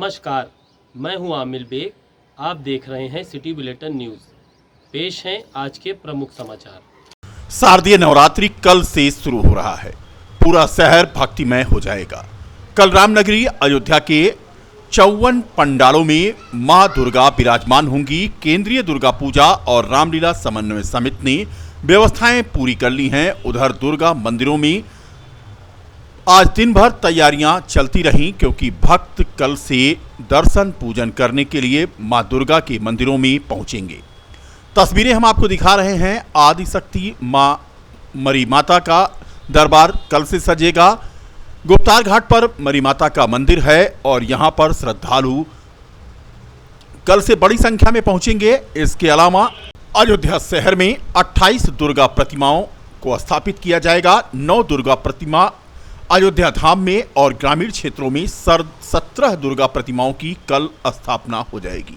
नमस्कार, मैं हूं आमिर बेग। आप देख रहे हैं सिटी बुलेटिन न्यूज़। पेश हैं आज के प्रमुख समाचार। शारदीय नवरात्रि कल से शुरू हो रहा है। पूरा शहर भक्तिमय हो जाएगा। कल रामनगरी अयोध्या के 54 पंडालों में मां दुर्गा विराजमान होंगी। केंद्रीय दुर्गा पूजा और रामलीला समन्वय समिति ने व्यवस्थाएं पूरी कर ली हैं। उधर दुर्गा मंदिरों में आज दिन भर तैयारियां चलती रहीं, क्योंकि भक्त कल से दर्शन पूजन करने के लिए मां दुर्गा के मंदिरों में पहुंचेंगे। तस्वीरें हम आपको दिखा रहे हैं। आदिशक्ति मां मरी माता का दरबार कल से सजेगा। गुप्तार घाट पर मरी माता का मंदिर है और यहां पर श्रद्धालु कल से बड़ी संख्या में पहुंचेंगे। इसके अलावा अयोध्या शहर में 28 दुर्गा प्रतिमाओं को स्थापित किया जाएगा। 9 दुर्गा प्रतिमा अयोध्या धाम में और ग्रामीण क्षेत्रों में 17 दुर्गा प्रतिमाओं की कल स्थापना हो जाएगी।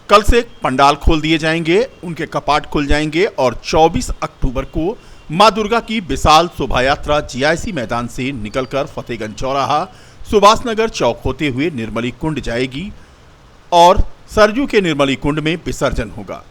कल से पंडाल खोल दिए जाएंगे, उनके कपाट खुल जाएंगे और 24 अक्टूबर को मां दुर्गा की विशाल शोभा यात्रा जीआईसी मैदान से निकलकर फतेहगंज चौराहा, सुभाष नगर चौक होते हुए निर्मली कुंड जाएगी और सरजू के निर्मली कुंड में विसर्जन होगा।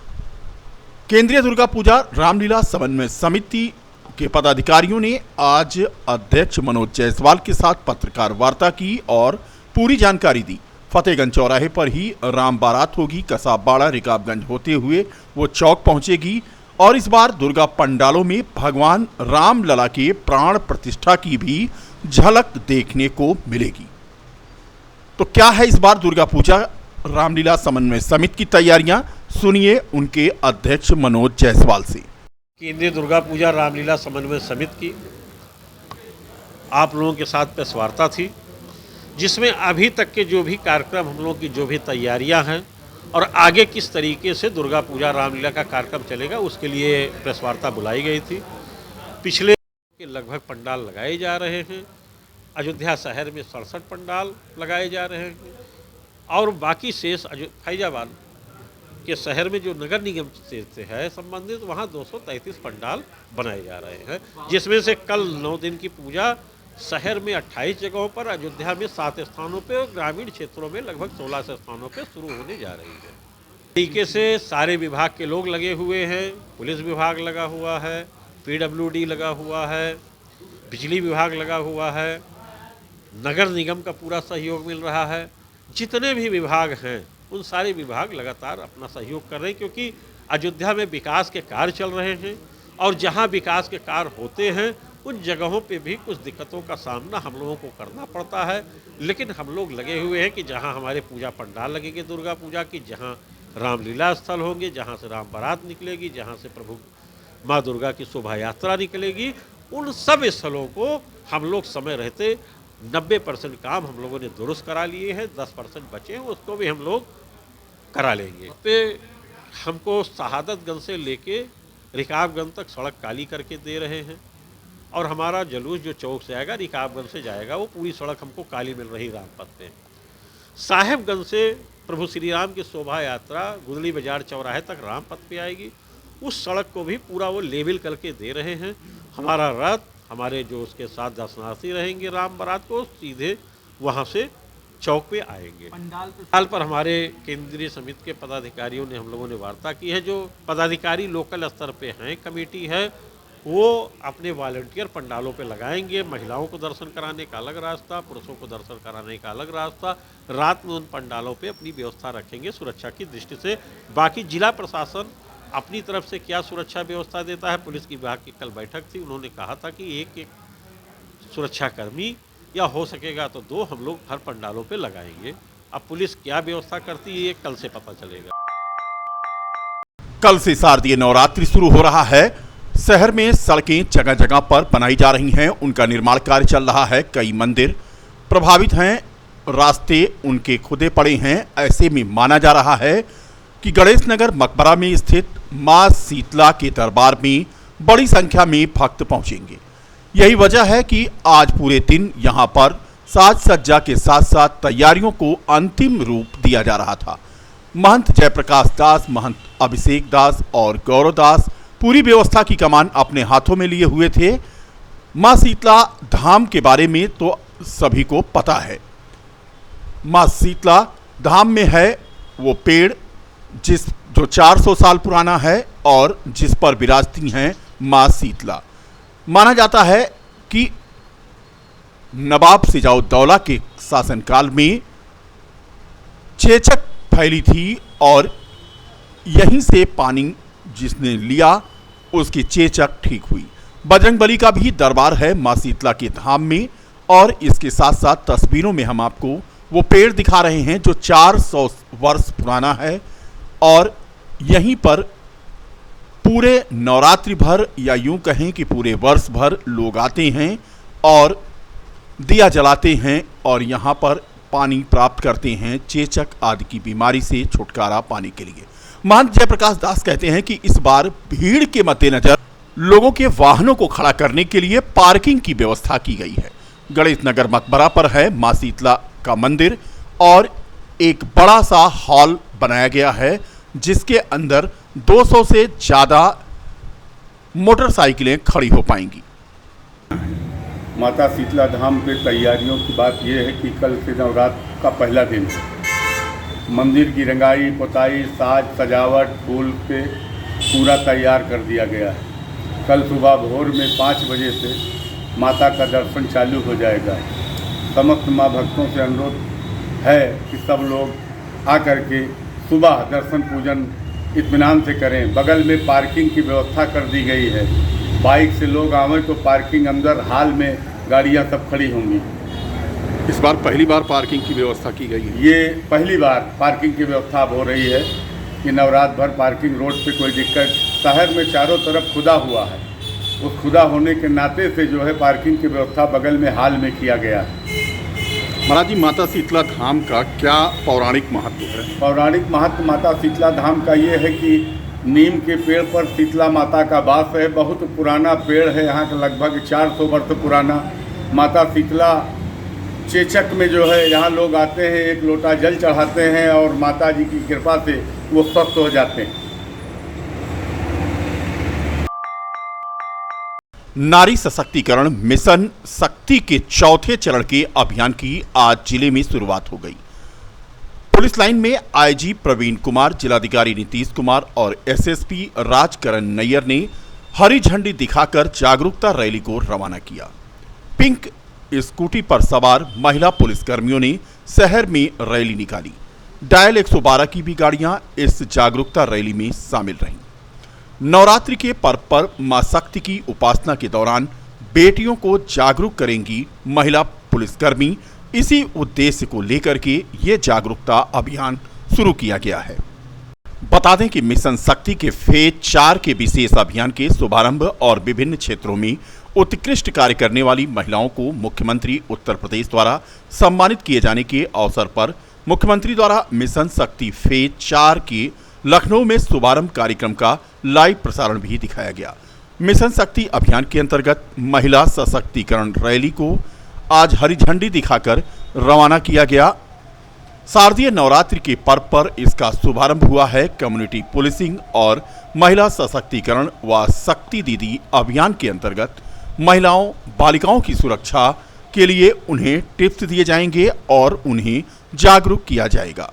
केंद्रीय दुर्गा पूजा रामलीला समन्वय समिति के पदाधिकारियों ने आज अध्यक्ष मनोज जायसवाल के साथ पत्रकार वार्ता की और पूरी जानकारी दी। फतेहगंज चौराहे पर ही राम बारात होगी। कसाबबाड़ा रिकाबगंज होते हुए वो चौक पहुंचेगी और इस बार दुर्गा पंडालों में भगवान राम लला के प्राण प्रतिष्ठा की भी झलक देखने को मिलेगी। तो क्या है इस बार दुर्गा पूजा रामलीला समन्वय समिति की तैयारियां, सुनिए उनके अध्यक्ष मनोज जायसवाल से। केंद्रीय दुर्गा पूजा रामलीला समन्वय समिति की आप लोगों के साथ प्रेस वार्ता थी, जिसमें अभी तक के जो भी कार्यक्रम, हम लोगों की जो भी तैयारियां हैं और आगे किस तरीके से दुर्गा पूजा रामलीला का कार्यक्रम चलेगा, उसके लिए प्रेस वार्ता बुलाई गई थी। पिछले के लगभग पंडाल लगाए जा रहे हैं। अयोध्या शहर में 67 पंडाल लगाए जा रहे हैं और बाकी शेष फैजाबाद के शहर में जो नगर निगम से है संबंधित, वहाँ 233 पंडाल बनाए जा रहे हैं, जिसमें से कल 9 दिन की पूजा शहर में 28 जगहों पर, अयोध्या में 7 स्थानों पे और ग्रामीण क्षेत्रों में लगभग 16 स्थानों पे शुरू होने जा रही है। तरीके से सारे विभाग के लोग लगे हुए हैं। पुलिस विभाग लगा हुआ है, PWD लगा हुआ है, बिजली विभाग लगा हुआ है, नगर निगम का पूरा सहयोग मिल रहा है। जितने भी विभाग हैं उन सारे विभाग लगातार अपना सहयोग कर रहे हैं, क्योंकि अयोध्या में विकास के कार्य चल रहे हैं और जहां विकास के कार्य होते हैं उन जगहों पे भी कुछ दिक्कतों का सामना हम लोगों को करना पड़ता है। लेकिन हम लोग लगे हुए हैं कि जहां हमारे पूजा पंडाल लगेंगे दुर्गा पूजा की, जहां रामलीला स्थल होंगे, जहां से राम बारात निकलेगी, जहां से प्रभु माँ दुर्गा की शोभा यात्रा निकलेगी, उन सब स्थलों को हम लोग समय रहते 90% काम हम लोगों ने दुरुस्त करा लिए हैं। 10% बचे हैं, उसको भी हम लोग करा लेंगे। पे हमको शहादतगंज से लेके रिकाबगंज तक सड़क काली करके दे रहे हैं और हमारा जुलूस जो चौक से आएगा, रिकाबगंज से जाएगा, वो पूरी सड़क हमको काली मिल रही रामपथ पे। साहेबगंज से प्रभु श्री राम की शोभा यात्रा गुदली बाजार चौराहे तक रामपथ पे आएगी। उस सड़क को भी पूरा वो लेवल करके दे रहे हैं। हमारा रथ, हमारे जो उसके साथ दर्शनार्थी रहेंगे राम बारात को, सीधे वहाँ से चौक पे आएंगे। पंडाल पर हमारे केंद्रीय समिति के पदाधिकारियों ने, हम लोगों ने वार्ता की है। जो पदाधिकारी लोकल स्तर पे हैं, कमेटी है, वो अपने वॉलंटियर पंडालों पे लगाएंगे। महिलाओं को दर्शन कराने का अलग रास्ता, पुरुषों को दर्शन कराने का अलग रास्ता। रात में उन पंडालों पे अपनी व्यवस्था रखेंगे सुरक्षा की दृष्टि से। बाकी जिला प्रशासन अपनी तरफ से क्या सुरक्षा व्यवस्था देता है, पुलिस की विभाग की कल बैठक थी, उन्होंने कहा था कि एक सुरक्षाकर्मी या हो सकेगा तो 2 हम लोग हर पंडालों पे लगाएंगे। अब पुलिस क्या व्यवस्था करती है, ये कल से पता चलेगा। कल से शारदीय नवरात्रि शुरू हो रहा है। शहर में सड़कें जगह जगह पर बनाई जा रही हैं, उनका निर्माण कार्य चल रहा है। कई मंदिर प्रभावित हैं, रास्ते उनके खुदे पड़े हैं। ऐसे में माना जा रहा है कि गणेश नगर मकबरा में स्थित मां शीतला के दरबार में बड़ी संख्या में भक्त पहुंचेंगे। यही वजह है कि आज पूरे दिन यहां पर साज सज्जा के साथ साथ तैयारियों को अंतिम रूप दिया जा रहा था। महंत जयप्रकाश दास, महंत अभिषेक दास और गौरव दास पूरी व्यवस्था की कमान अपने हाथों में लिए हुए थे। मां शीतला धाम के बारे में तो सभी को पता है। मां शीतला धाम में है वो पेड़ जो 400 साल पुराना है और जिस पर विराजती हैं मां शीतला। माना जाता है कि नवाब सिजाउद्दौला के शासनकाल में चेचक फैली थी और यहीं से पानी जिसने लिया उसकी चेचक ठीक हुई। बजरंगबली का भी दरबार है मां शीतला के धाम में और इसके साथ साथ तस्वीरों में हम आपको वो पेड़ दिखा रहे हैं जो 400 वर्ष पुराना है और यहीं पर पूरे नवरात्रि भर या यूं कहें कि पूरे वर्ष भर लोग आते हैं और दिया जलाते हैं और यहाँ पर पानी प्राप्त करते हैं चेचक आदि की बीमारी से छुटकारा पाने के लिए। महंत जयप्रकाश दास कहते हैं कि इस बार भीड़ के मद्देनजर लोगों के वाहनों को खड़ा करने के लिए पार्किंग की व्यवस्था की गई है। गणेश नगर मकबरा पर है मां शीतला का मंदिर और एक बड़ा सा हॉल बनाया गया है जिसके अंदर 200 से ज्यादा मोटरसाइकिलें खड़ी हो पाएंगी। माता शीतला धाम पे तैयारियों की बात यह है कि कल से नवरात्र का पहला दिन है। मंदिर की रंगाई पुताई साज सजावट फूल पे पूरा तैयार कर दिया गया है। कल सुबह भोर में 5 बजे से माता का दर्शन चालू हो जाएगा। समस्त माँ भक्तों से अनुरोध है कि सब लोग आकर के सुबह दर्शन पूजन इत्मीनान से करें। बगल में पार्किंग की व्यवस्था कर दी गई है। बाइक से लोग आवें तो पार्किंग अंदर हाल में गाड़ियां सब खड़ी होंगी। इस बार पहली बार पार्किंग की व्यवस्था की गई है। ये पहली बार पार्किंग की व्यवस्था अब हो रही है कि नवरात्र भर पार्किंग रोड पे कोई दिक्कत। शहर में चारों तरफ खुदा हुआ है, उस खुदा होने के नाते से जो है पार्किंग की व्यवस्था बगल में हाल में किया गया है। महाराज जी, माता शीतला धाम का क्या पौराणिक महत्व है? पौराणिक महत्व माता शीतला धाम का ये है कि नीम के पेड़ पर शीतला माता का वास है। बहुत पुराना पेड़ है, यहाँ का लगभग 400 वर्ष पुराना। माता शीतला चेचक में जो है यहाँ लोग आते हैं, एक लोटा जल चढ़ाते हैं और माता जी की कृपा से वो स्वस्थ हो जाते हैं। नारी सशक्तिकरण मिशन शक्ति के चौथे चरण के अभियान की आज जिले में शुरुआत हो गई। पुलिस लाइन में आईजी प्रवीण कुमार, जिलाधिकारी नीतीश कुमार और एसएसपी राजकरण नैयर ने हरी झंडी दिखाकर जागरूकता रैली को रवाना किया। पिंक स्कूटी पर सवार महिला पुलिसकर्मियों ने शहर में रैली निकाली। डायल 112 की भी गाड़ियां इस जागरूकता रैली में शामिल रहीं। नवरात्रि के पर्व पर मां शक्ति की उपासना के दौरान बेटियों को जागरूक करेंगी महिला पुलिसकर्मी। इसी उद्देश्य को लेकर के ये जागरूकता अभियान शुरू किया गया है। बता दें कि मिशन शक्ति के फेज 4 के विशेष अभियान के शुभारंभ और विभिन्न क्षेत्रों में उत्कृष्ट कार्य करने वाली महिलाओं को मुख्यमंत्री उत्तर प्रदेश द्वारा सम्मानित किए जाने के अवसर पर मुख्यमंत्री द्वारा मिशन शक्ति फेज 4 के लखनऊ में शुभारंभ कार्यक्रम का लाइव प्रसारण भी दिखाया गया। मिशन शक्ति अभियान के अंतर्गत महिला सशक्तिकरण रैली को आज हरी झंडी दिखाकर रवाना किया गया। शारदीय नवरात्रि के पर्व पर इसका शुभारंभ हुआ है। कम्युनिटी पुलिसिंग और महिला सशक्तिकरण व शक्ति दीदी अभियान के अंतर्गत महिलाओं बालिकाओं की सुरक्षा के लिए उन्हें टिप्स दिए जाएंगे और उन्हें जागरूक किया जाएगा।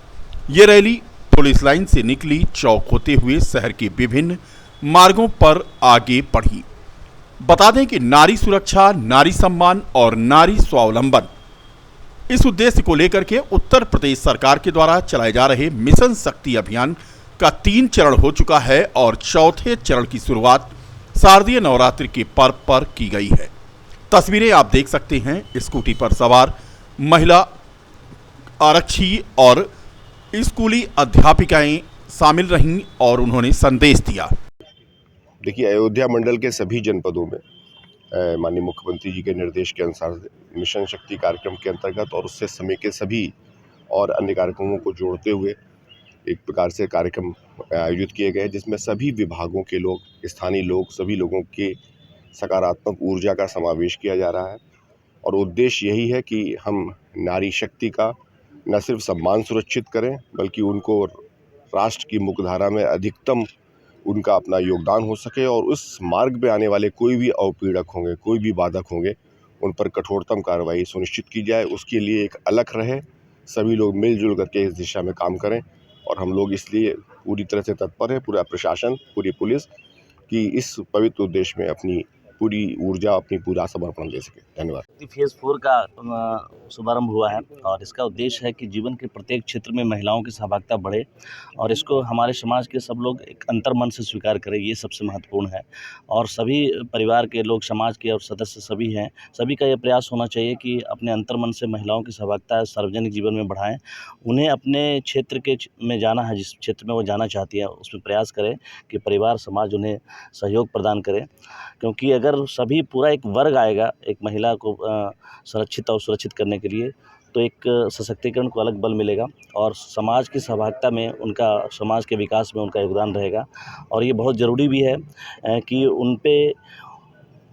ये रैली पुलिस लाइन से निकली, चौक होते हुए शहर के विभिन्न मार्गों पर आगे बढ़ी। बता दें कि नारी सुरक्षा, नारी सम्मान और नारी स्वावलंबन इस उद्देश्य को लेकर के उत्तर प्रदेश सरकार के द्वारा चलाए जा रहे मिशन शक्ति अभियान का 3 चरण हो चुका है और चौथे चरण की शुरुआत शारदीय नवरात्रि के पर्व पर की गई है। तस्वीरें आप देख सकते हैं। स्कूटी पर सवार महिला आरक्षी और स्कूली अध्यापिकाएं शामिल रहीं और उन्होंने संदेश दिया। देखिए, अयोध्या मंडल के सभी जनपदों में माननीय मुख्यमंत्री जी के निर्देश के अनुसार मिशन शक्ति कार्यक्रम के अंतर्गत और उससे समय के सभी और अन्य कार्यक्रमों को जोड़ते हुए एक प्रकार से कार्यक्रम आयोजित किए गए, जिसमें सभी विभागों के लोग, स्थानीय लोग, सभी लोगों के सकारात्मक ऊर्जा का समावेश किया जा रहा है। और उद्देश्य यही है कि हम नारी शक्ति का न सिर्फ सम्मान सुरक्षित करें, बल्कि उनको राष्ट्र की मुख्यधारा में अधिकतम उनका अपना योगदान हो सके और उस मार्ग पे आने वाले कोई भी अवपीड़क होंगे, कोई भी बाधक होंगे, उन पर कठोरतम कार्रवाई सुनिश्चित की जाए। उसके लिए एक अलग रहे सभी लोग मिलजुल करके इस दिशा में काम करें और हम लोग इसलिए पूरी तरह से तत्पर है, पूरा प्रशासन, पूरी पुलिस, कि इस पवित्र उद्देश्य में अपनी पूरी ऊर्जा, अपनी पूरा समर्पण दे सके। धन्यवाद। फेज़ 4 का शुभारंभ हुआ है और इसका उद्देश्य है कि जीवन के प्रत्येक क्षेत्र में महिलाओं की सहभागिता बढ़े और इसको हमारे समाज के सब लोग एक अंतर्मन से स्वीकार करें, ये सबसे महत्वपूर्ण है। और सभी परिवार के लोग, समाज के और सदस्य सभी हैं, सभी का ये प्रयास होना चाहिए कि अपने अंतर्मन से महिलाओं की सहभागिता सार्वजनिक जीवन में बढ़ाएं। उन्हें अपने क्षेत्र में जाना है, जिस क्षेत्र में वो जाना चाहती है उसमें प्रयास करें कि परिवार, समाज उन्हें सहयोग प्रदान करे, क्योंकि अगर सभी पूरा एक वर्ग आएगा एक महिला को संरक्षित और सुरक्षित करने के लिए, तो एक सशक्तिकरण को अलग बल मिलेगा और समाज की सहभागिता में उनका, समाज के विकास में उनका योगदान रहेगा। और ये बहुत ज़रूरी भी है कि उन पे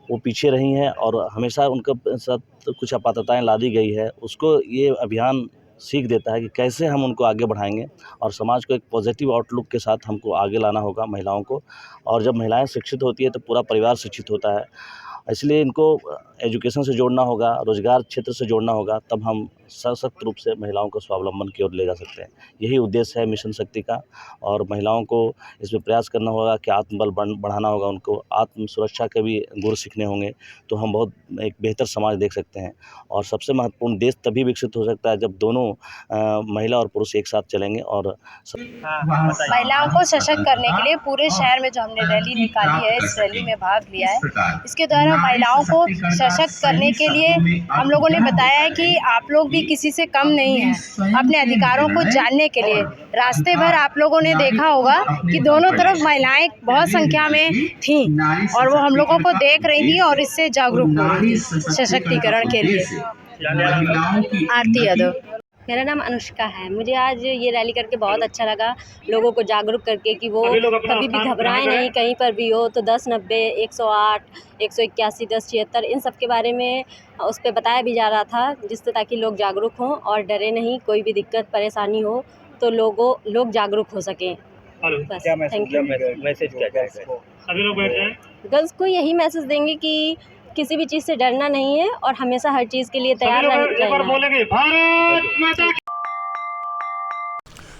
वो पीछे रही हैं और हमेशा उनके साथ कुछ अपात्रताएँ लादी गई है, उसको ये अभियान सीख देता है कि कैसे हम उनको आगे बढ़ाएंगे और समाज को एक पॉजिटिव आउटलुक के साथ हमको आगे लाना होगा महिलाओं को। और जब महिलाएं शिक्षित होती है तो पूरा परिवार शिक्षित होता है, इसलिए इनको एजुकेशन से जोड़ना होगा, रोजगार क्षेत्र से जोड़ना होगा, तब हम सशक्त रूप से महिलाओं को स्वावलंबन की ओर ले जा सकते हैं। यही उद्देश्य है मिशन शक्ति का और महिलाओं को इसमें प्रयास करना होगा कि आत्मबल बढ़ाना होगा, उनको आत्म सुरक्षा के भी गुर सीखने होंगे, तो हम बहुत एक बेहतर समाज देख सकते हैं। और सबसे महत्वपूर्ण, देश तभी विकसित हो सकता है जब दोनों महिला और पुरुष एक साथ चलेंगे। और महिलाओं को सशक्त करने के लिए पूरे शहर में जो हमने रैली निकाली है, इस रैली में भाग लिया है। इसके द्वारा महिलाओं को सशक्त करने के लिए हम लोगों ने बताया है कि आप लोग भी किसी से कम नहीं हैं। अपने अधिकारों को जानने के लिए रास्ते भर आप लोगों ने देखा होगा कि दोनों तरफ महिलाएं बहुत संख्या में थीं और वो हम लोगों को देख रही थी और इससे जागरूक हो रही थी सशक्तिकरण के लिए। आरती यादव। मेरा नाम अनुष्का है। मुझे आज ये रैली करके बहुत अच्छा लगा, लोगों को जागरूक करके कि वो कभी भी घबराएं नहीं, कहीं पर भी हो तो 1090, 108, 181, 1076 इन सब के बारे में उस पर बताया भी जा रहा था, जिससे ताकि लोग जागरूक हों और डरे नहीं। कोई भी दिक्कत परेशानी हो तो लोग जागरूक हो सकें। बस, थैंक यू। गर्ल्स को यही मैसेज देंगे कि किसी भी चीज़ से डरना नहीं है और हमेशा हर चीज़ के लिए तैयार रहना है।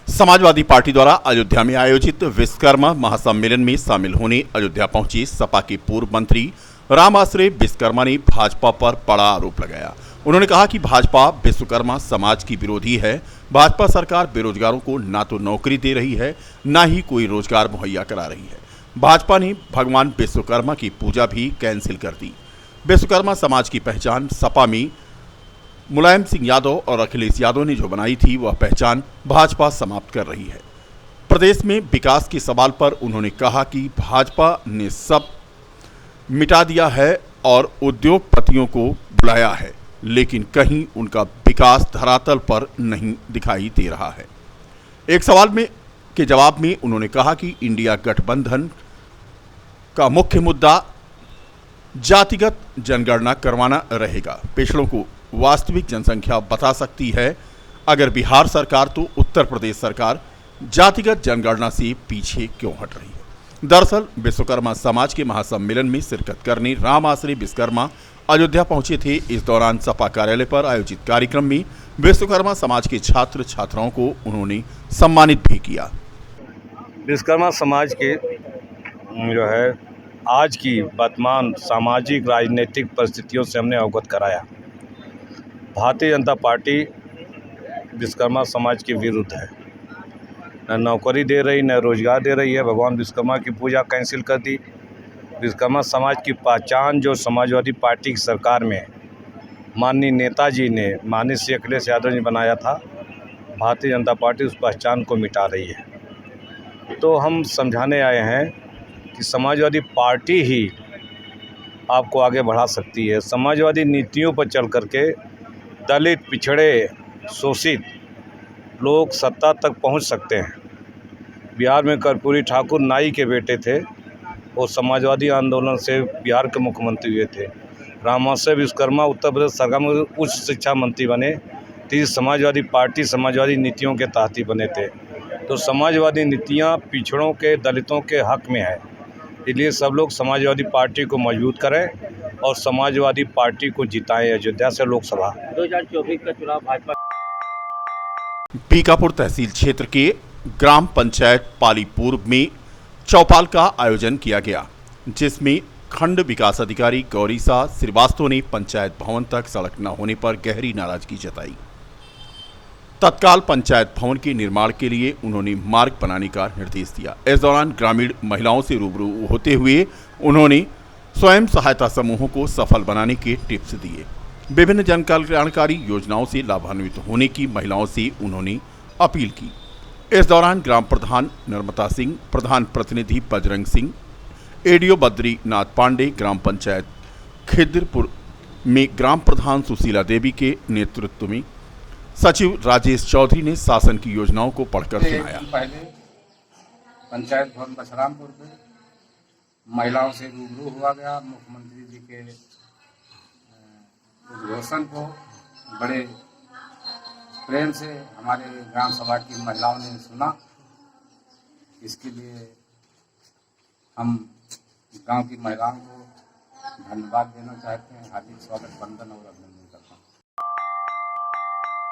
समाजवादी पार्टी द्वारा अयोध्या में आयोजित विश्वकर्मा महासम्मेलन में शामिल होने अयोध्या पहुंचे सपा के पूर्व मंत्री राम आश्रय विश्वकर्मा ने भाजपा पर बड़ा आरोप लगाया। उन्होंने कहा कि भाजपा विश्वकर्मा समाज की विरोधी है। भाजपा सरकार बेरोजगारों को ना तो नौकरी दे रही है, ना ही कोई रोजगार मुहैया करा रही है। भाजपा ने भगवान विश्वकर्मा की पूजा भी कैंसिल कर दी। विश्वकर्मा समाज की पहचान सपा में मुलायम सिंह यादव और अखिलेश यादव ने जो बनाई थी, वह पहचान भाजपा समाप्त कर रही है। प्रदेश में विकास के सवाल पर उन्होंने कहा कि भाजपा ने सब मिटा दिया है और उद्योगपतियों को बुलाया है, लेकिन कहीं उनका विकास धरातल पर नहीं दिखाई दे रहा है। एक सवाल के जवाब में उन्होंने कहा कि इंडिया गठबंधन का मुख्य मुद्दा जातिगत जनगणना करवाना रहेगा। पिछड़ों को वास्तविक जनसंख्या बता सकती है। अगर बिहार सरकार तो उत्तर प्रदेश सरकार जातिगत जनगणना से पीछे क्यों हट रही है? दरअसल विश्वकर्मा समाज के महासम्मेलन में शिरकत करने राम आश्रय विश्वकर्मा अयोध्या पहुंचे थे। इस दौरान सपा कार्यालय पर आयोजित कार्यक्रम में विश्वकर्मा समाज के छात्र छात्राओं को उन्होंने सम्मानित भी किया। विश्वकर्मा समाज के जो है आज की वर्तमान सामाजिक राजनीतिक परिस्थितियों से हमने अवगत कराया। भारतीय जनता पार्टी विश्वकर्मा समाज के विरुद्ध है, न नौकरी दे रही, न रोजगार दे रही है। भगवान विश्वकर्मा की पूजा कैंसिल कर दी। विश्वकर्मा समाज की पहचान जो समाजवादी पार्टी की सरकार में माननीय नेताजी ने, माननीय श्री अखिलेश यादव ने बनाया था, भारतीय जनता पार्टी उस पहचान को मिटा रही है। तो हम समझाने आए हैं कि समाजवादी पार्टी ही आपको आगे बढ़ा सकती है। समाजवादी नीतियों पर चल करके दलित, पिछड़े, शोषित लोग सत्ता तक पहुंच सकते हैं। बिहार में कर्पूरी ठाकुर नाई के बेटे थे, वो समाजवादी आंदोलन से बिहार के मुख्यमंत्री हुए थे। राम आश्रय विश्वकर्मा उत्तर प्रदेश सरकार में उच्च शिक्षा मंत्री बने, तो समाजवादी पार्टी समाजवादी नीतियों के तहत ही बने थे। तो समाजवादी नीतियाँ पिछड़ों के, दलितों के हक में है, इसलिए सब लोग समाजवादी पार्टी को मजबूत करें और समाजवादी पार्टी को जिताएं अयोध्या से लोकसभा। 2024 का चुनाव भाजपा बीकापुर तहसील क्षेत्र के ग्राम पंचायत पाली पूर्व में चौपाल का आयोजन किया गया, जिसमें खंड विकास अधिकारी गौरीसा श्रीवास्तव ने पंचायत भवन तक सड़क न होने पर गहरी नाराजगी जताई। तत्काल पंचायत भवन के निर्माण के लिए उन्होंने मार्ग बनाने का निर्देश दिया। इस दौरान ग्रामीण महिलाओं से रूबरू होते हुए उन्होंने स्वयं सहायता समूहों को सफल बनाने के टिप्स दिए। विभिन्न जन कल्याणकारी योजनाओं से लाभान्वित होने की महिलाओं से उन्होंने अपील की। इस दौरान ग्राम प्रधान नर्मदा सिंह, प्रधान प्रतिनिधि बजरंग सिंह, एडीओ बद्रीनाथ पांडे, ग्राम पंचायत खिद्रपुर में ग्राम प्रधान सुशीला देवी के नेतृत्व में सचिव राजेश चौधरी ने शासन की योजनाओं को पढ़कर सुनाया। पहले पंचायत भवन बसरामपुर में महिलाओं से रूबरू हुआ गया। मुख्यमंत्री जी के उद्घोषण को बड़े प्रेम से हमारे ग्राम सभा की महिलाओं ने सुना। इसके लिए हम गांव की महिलाओं को धन्यवाद देना चाहते हैं। हार्दिक स्वागत, वंदन और अभिनंदन।